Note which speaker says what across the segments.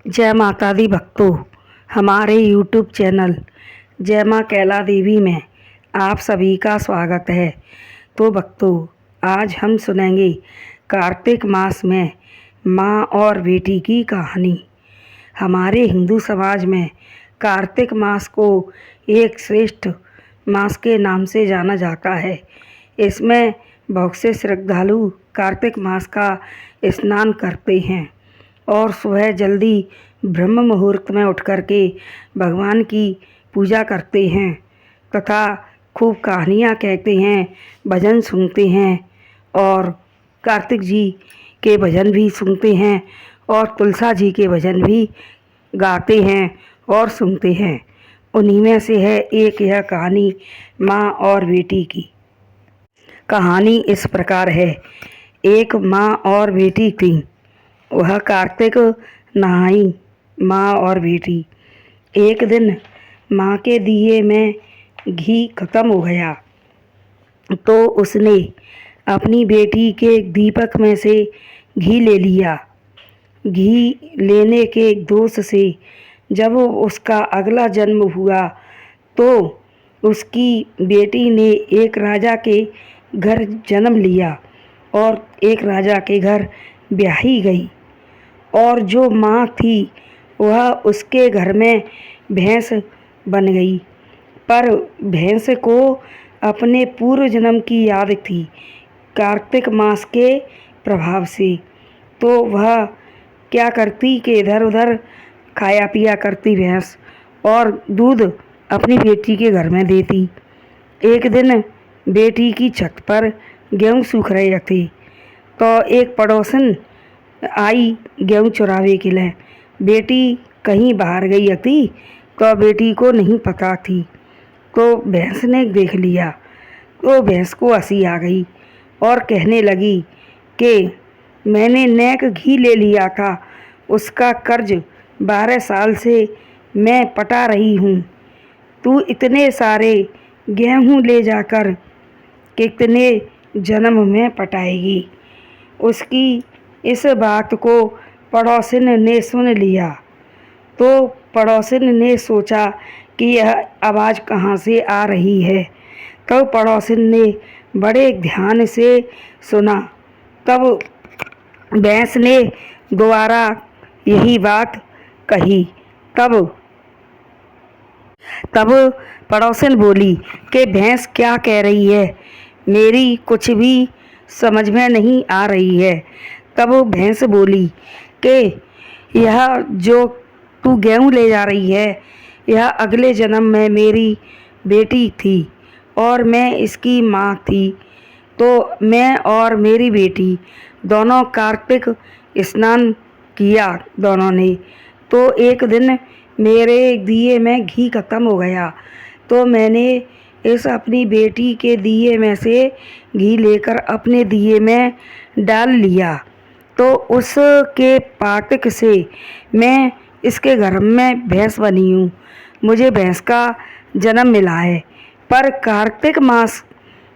Speaker 1: जय माता दी भक्तों, हमारे YouTube चैनल जय माँ कैला देवी में आप सभी का स्वागत है। तो भक्तों, आज हम सुनेंगे कार्तिक मास में माँ और बेटी की कहानी। हमारे हिंदू समाज में कार्तिक मास को एक श्रेष्ठ मास के नाम से जाना जाता है। इसमें बहुत से श्रद्धालु कार्तिक मास का स्नान करते हैं और सुबह जल्दी ब्रह्म मुहूर्त में उठ कर के भगवान की पूजा करते हैं तथा खूब कहानियाँ कहते हैं, भजन सुनते हैं और कार्तिक जी के भजन भी सुनते हैं और तुलसा जी के भजन भी गाते हैं और सुनते हैं। उन्हीं में से है एक यह कहानी माँ और बेटी की। कहानी इस प्रकार है। एक माँ और बेटी थी। वह कार्तिक नहाई माँ और बेटी। एक दिन माँ के दिए में घी खत्म हो गया तो उसने अपनी बेटी के दीपक में से घी ले लिया। घी लेने के दोष से जब उसका अगला जन्म हुआ तो उसकी बेटी ने एक राजा के घर जन्म लिया और एक राजा के घर ब्याही गई। और जो माँ थी वह उसके घर में भैंस बन गई, पर भैंस को अपने पूर्व जन्म की याद थी कार्तिक मास के प्रभाव से। तो वह क्या करती कि इधर उधर खाया पिया करती भैंस और दूध अपनी बेटी के घर में देती। एक दिन बेटी की छत पर गेहूँ सूख रहे थे तो एक पड़ोसन आई गेहूँ चुरावे के लिए। बेटी कहीं बाहर गई थी तो बेटी को नहीं पता थी, तो भैंस ने देख लिया तो भैंस को हंसी आ गई और कहने लगी कि मैंने नेक घी ले लिया था, उसका कर्ज 12 साल से मैं पटा रही हूँ। तू इतने सारे गेहूँ ले जाकर कितने जन्म में पटाएगी। उसकी इस बात को पड़ोसिन ने सुन लिया तो पड़ोसिन ने सोचा कि यह आवाज़ कहाँ से आ रही है। तब पड़ोसिन ने बड़े ध्यान से सुना। तब भैंस ने दोबारा यही बात कही। तब पड़ोसिन बोली कि भैंस क्या कह रही है, मेरी कुछ भी समझ में नहीं आ रही है। तब भैंस बोली कि यह जो तू गेहूँ ले जा रही है यह अगले जन्म में मेरी बेटी थी और मैं इसकी माँ थी। तो मैं और मेरी बेटी दोनों कार्तिक स्नान किया दोनों ने। तो एक दिन मेरे दिए में घी खत्म हो गया तो मैंने इस अपनी बेटी के दिए में से घी लेकर अपने दिए में डाल लिया। तो उसके पातक से मैं इसके घर में भैंस बनी हूँ, मुझे भैंस का जन्म मिला है। पर कार्तिक मास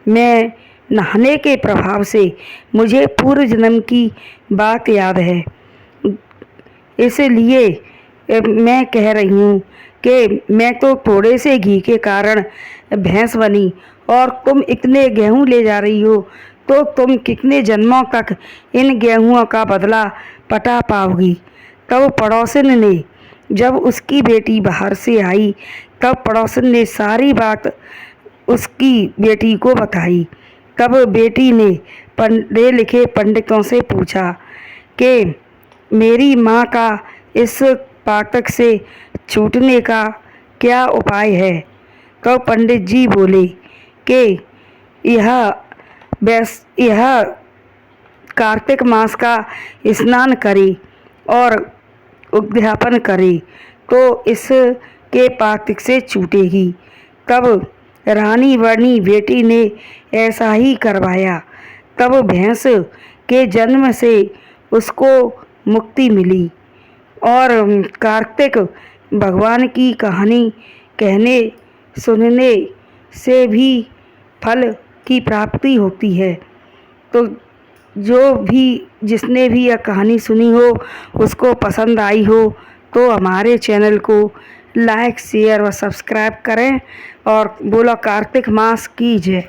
Speaker 1: में नहाने के प्रभाव से मुझे पूर्व जन्म की बात याद है, इसलिए मैं कह रही हूँ कि मैं तो थोड़े से घी के कारण भैंस बनी और तुम इतने गेहूँ ले जा रही हो तो तुम कितने जन्मों तक इन गेहूँों का बदला पटा पाओगी। तब पड़ोसन ने जब उसकी बेटी बाहर से आई तब पड़ोसन ने सारी बात उसकी बेटी को बताई। तब बेटी ने पढ़े लिखे पंडितों से पूछा कि मेरी माँ का इस पातक से छूटने का क्या उपाय है। तो पंडित जी बोले कि यह कार्तिक मास का स्नान करे और उद्यापन करे तो इसके पातक से छूटेगी। तब रानी बनी बेटी ने ऐसा ही करवाया। तब भैंस के जन्म से उसको मुक्ति मिली और कार्तिक भगवान की कहानी कहने सुनने से भी फल की प्राप्ति होती है। तो जो भी जिसने भी यह कहानी सुनी हो उसको पसंद आई हो तो हमारे चैनल को लाइक शेयर व सब्सक्राइब करें और बोलो कार्तिक मास की जय।